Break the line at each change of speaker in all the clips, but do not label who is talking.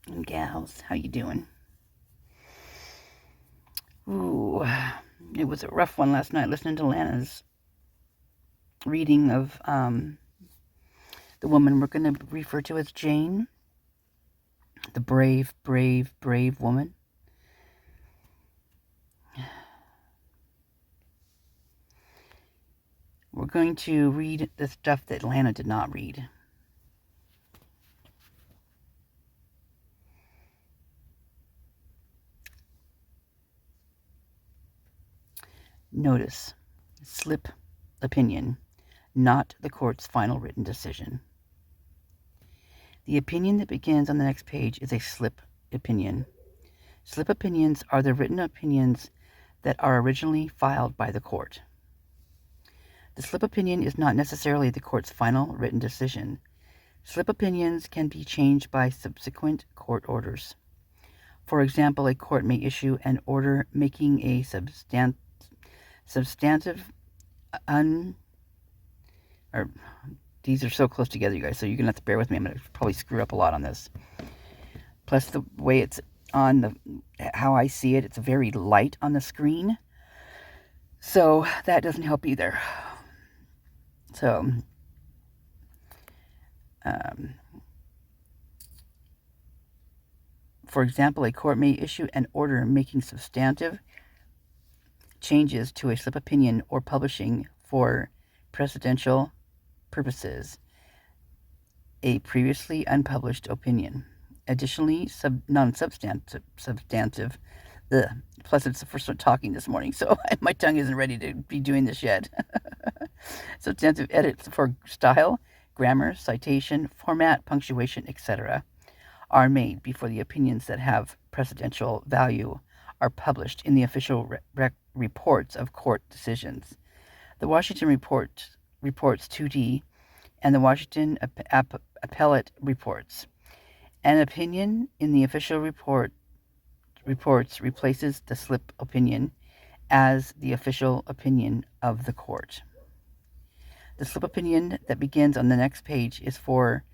and gals. How you doing? Ooh, it was a rough one last night listening to Lana's reading of the woman we're going to refer to as Jane, the brave, brave, brave woman. We're going to read the stuff that Lana did not read. Notice, slip opinion, not the court's final written decision. The opinion that begins on the next page is a slip opinion. Slip opinions are the written opinions that are originally filed by the court. The slip opinion is not necessarily the court's final written decision. Slip opinions can be changed by subsequent court orders. For example, a court may issue an order making a substantive these are so close together, you guys, so you're going to have to bear with me. I'm going to probably screw up a lot on this. Plus, the way it's on how I see it, it's very light on the screen. So that doesn't help either. So, for example, a court may issue an order making substantive changes to a slip opinion or publishing for precedential purposes a previously unpublished opinion. Additionally, non-substantive, plus it's the first one talking this morning, so my tongue isn't ready to be doing this yet. Substantive edits for style, grammar, citation, format, punctuation, etc. are made before the opinions that have precedential value are published in the official reports of court decisions. The Washington Reports 2D and the Washington Appellate Reports. An opinion in the official reports replaces the slip opinion as the official opinion of the court. The slip opinion that begins on the next page is for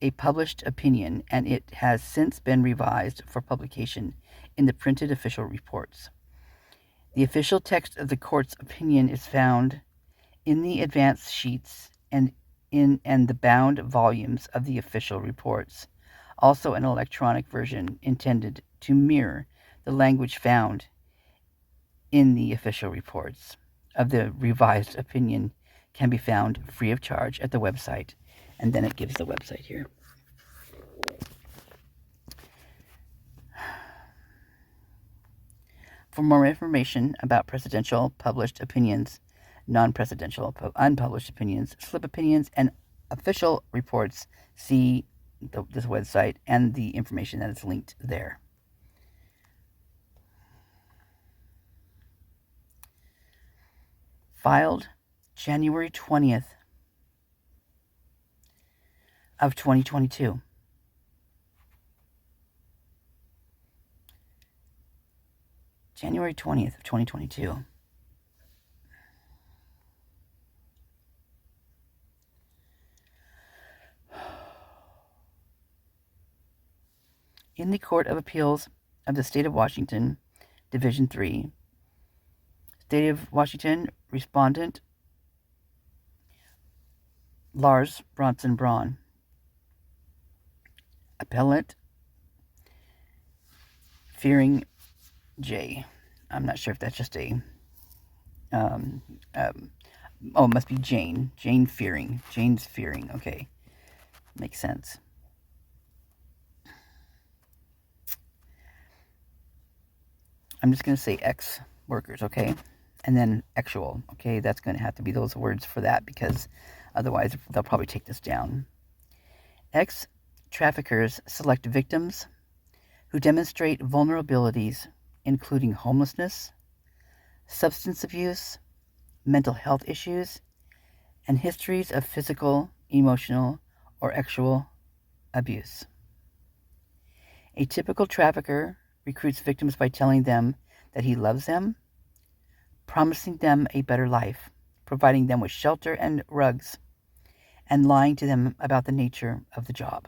a published opinion, and it has since been revised for publication in the printed official reports. The official text of the court's opinion is found in the advance sheets and the bound volumes of the official reports, also an electronic version intended to mirror the language found in the official reports of the revised opinion can be found free of charge at the website. And then it gives the website here. For more information about presidential published opinions, non-presidential unpublished opinions, slip opinions, and official reports, see this website and the information that is linked there. Filed January 20th of 2022. January 20th of 2022. In the Court of Appeals of the State of Washington, Division 3, State of Washington Respondent Lars Bronson Braun. Appellant Fearing J. I'm not sure if that's just a it must be Jane. Jane's Fearing. Okay. Makes sense. I'm just going to say ex workers, okay? And then actual, okay? That's going to have to be those words for that because otherwise they'll probably take this down. Ex traffickers select victims who demonstrate vulnerabilities including homelessness, substance abuse, mental health issues, and histories of physical, emotional, or sexual abuse. A typical trafficker recruits victims by telling them that he loves them, promising them a better life, providing them with shelter and rugs, and lying to them about the nature of the job.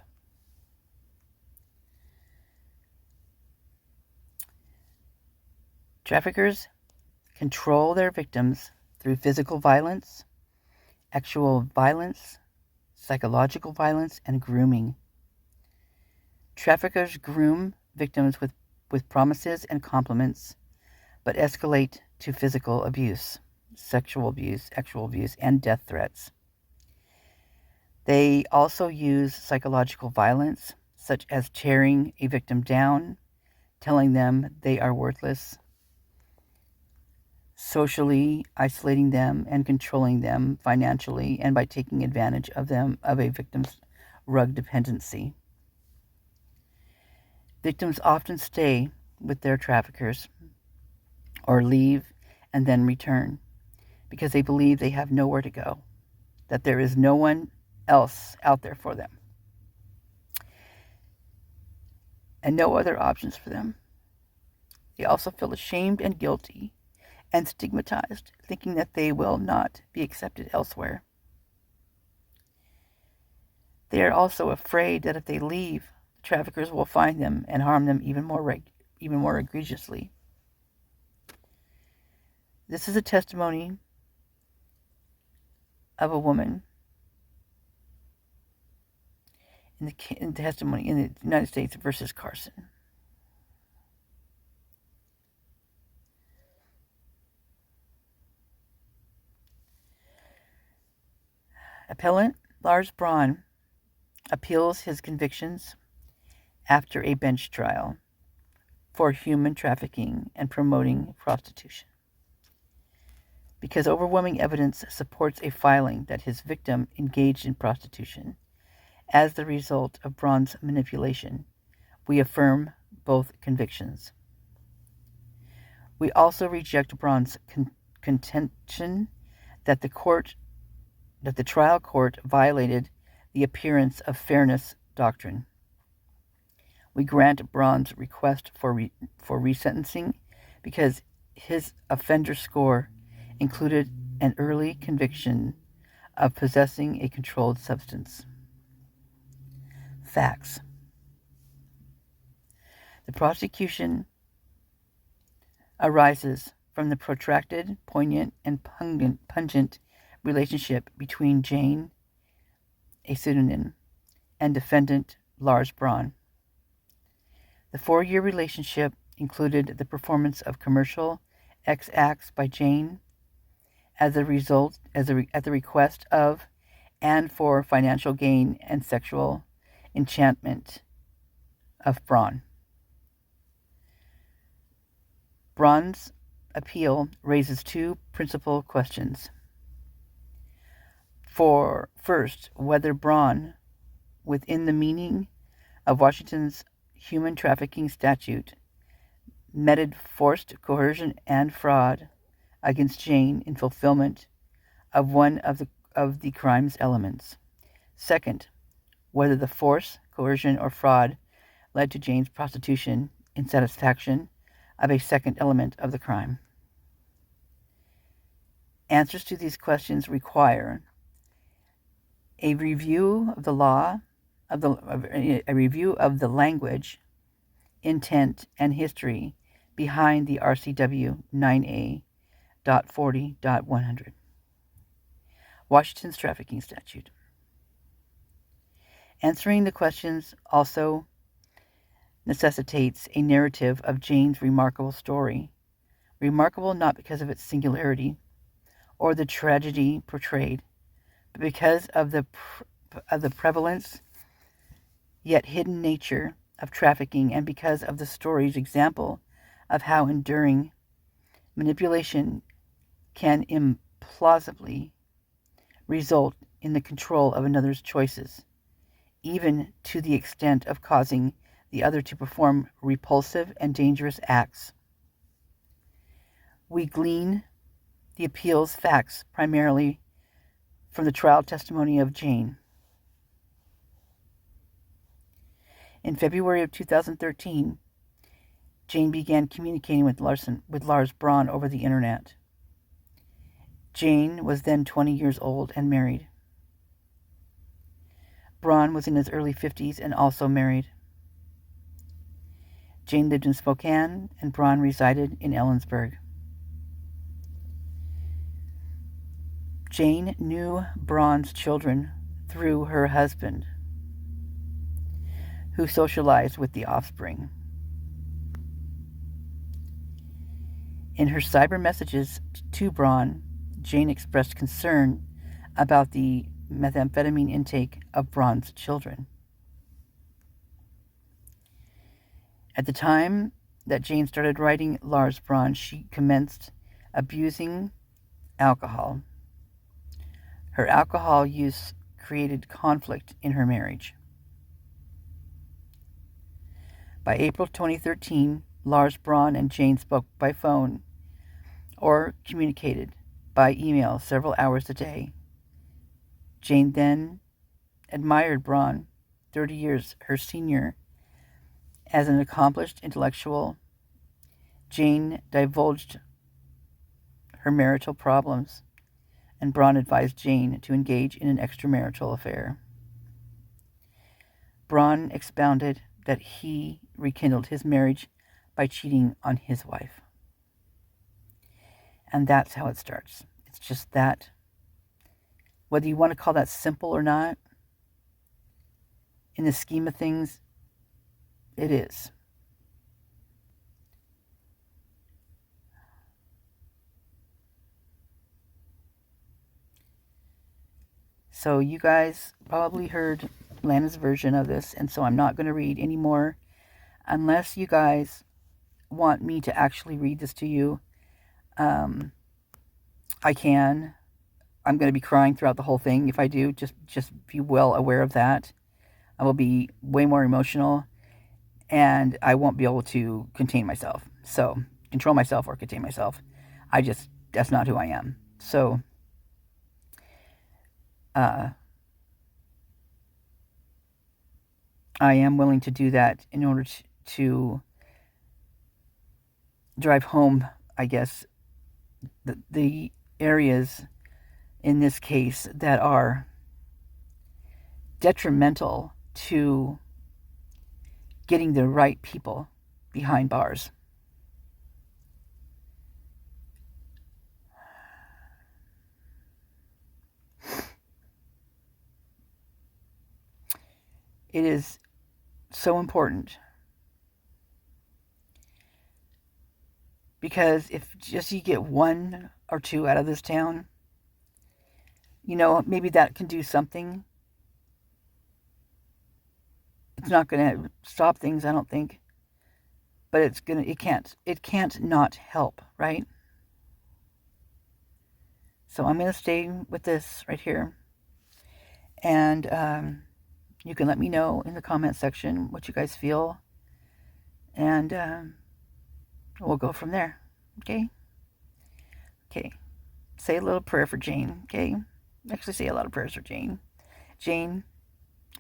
Traffickers control their victims through physical violence, actual violence, psychological violence, and grooming. Traffickers groom victims with promises and compliments, but escalate to physical abuse, sexual abuse, actual abuse, and death threats. They also use psychological violence, such as tearing a victim down, telling them they are worthless, socially isolating them, and controlling them financially, and by taking advantage of a victim's drug dependency. Victims often stay with their traffickers or leave and then return because they believe they have nowhere to go, that there is no one else out there for them, and no other options for them. They also feel ashamed and guilty and stigmatized, thinking that they will not be accepted elsewhere. They are also afraid that if they leave, the traffickers will find them and harm them even more egregiously. This is a testimony of a woman in the testimony in the United States versus Carson. Appellant Lars Braun appeals his convictions after a bench trial for human trafficking and promoting prostitution, because overwhelming evidence supports a filing that his victim engaged in prostitution. As the result of Braun's manipulation, we affirm both convictions. We also reject Braun's contention that the trial court violated the appearance of fairness doctrine. We grant Braun's request for resentencing because his offender score included an early conviction of possessing a controlled substance. Facts. The prosecution arises from the protracted, poignant, and pungent relationship between Jane, a pseudonym, and defendant Lars Braun. The 4-year relationship included the performance of commercial X acts by Jane at the request of and for financial gain and sexual enchantment of Braun. Braun's appeal raises two principal questions. First, whether Braun, within the meaning of Washington's human trafficking statute, meted forced coercion and fraud against Jane in fulfillment of one of the crime's elements. Second, whether the force, coercion, or fraud led to Jane's prostitution in satisfaction of a second element of the crime. Answers to these questions require a review of the law, a review of the language, intent, and history behind the RCW 9A.40.100, Washington's trafficking statute. Answering the questions also necessitates a narrative of Jane's remarkable story, remarkable not because of its singularity or the tragedy portrayed, but because of the prevalence yet hidden nature of trafficking, and because of the story's example of how enduring manipulation can implausibly result in the control of another's choices, even to the extent of causing the other to perform repulsive and dangerous acts. We glean the appeal's facts primarily from the trial testimony of Jane. In February of 2013, Jane began communicating with Lars Braun over the internet. Jane was then 20 years old and married. Braun was in his early 50s and also married. Jane lived in Spokane, and Braun resided in Ellensburg. Jane knew Braun's children through her husband, who socialized with the offspring. In her cyber messages to Braun, Jane expressed concern about the methamphetamine intake of Braun's children. At the time that Jane started writing Lars Braun, she commenced abusing alcohol. Her alcohol use created conflict in her marriage. By April 2013, Lars Braun and Jane spoke by phone or communicated by email several hours a day. Jane then admired Braun, 30 years her senior, as an accomplished intellectual. Jane divulged her marital problems, and Braun advised Jane to engage in an extramarital affair. Braun expounded that he rekindled his marriage by cheating on his wife. And that's how it starts. It's just that. Whether you want to call that simple or not, in the scheme of things, it is. So you guys probably heard Lana's version of this, and so I'm not going to read any more unless you guys want me to actually read this to you. I can. I'm going to be crying throughout the whole thing. If I do, just be well aware of that. I will be way more emotional, and I won't be able to contain myself. So, control myself or contain myself. That's not who I am. So, I am willing to do that in order to drive home, I guess, the areas in this case that are detrimental to getting the right people behind bars. It is so important, because if just you get one or two out of this town, maybe that can do something. It's not going to stop things, I don't think, but it can't not help, right? So I'm going to stay with this right here, and you can let me know in the comment section what you guys feel, and we'll go from there. Okay? Say a little prayer for Jane, okay? Actually, say a lot of prayers for Jane. Jane,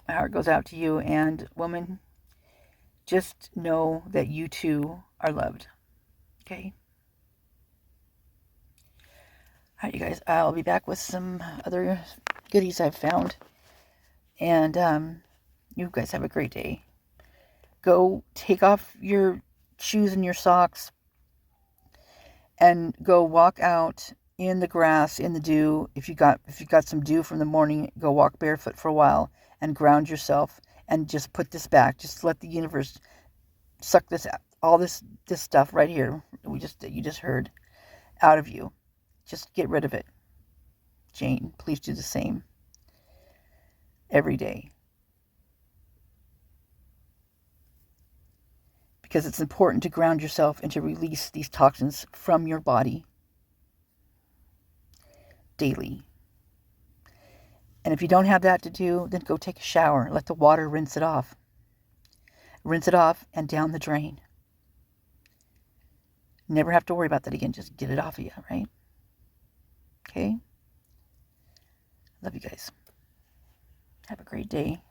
my heart goes out to you, and woman, just know that you too are loved, okay? All right, you guys, I'll be back with some other goodies I've found, and you guys have a great day. Go take off your shoes and your socks and go walk out in the grass, in the dew. If you got some dew from the morning, go walk barefoot for a while and ground yourself, and just put this back. Just let the universe suck this out, all this stuff right here that you just heard out of you. Just get rid of it. Jane, please do the same every day, because it's important to ground yourself and to release these toxins from your body daily. And if you don't have that to do, then go take a shower. Let the water rinse it off. Rinse it off and down the drain. Never have to worry about that again. Just get it off of you, right? Okay? Love you guys. Have a great day.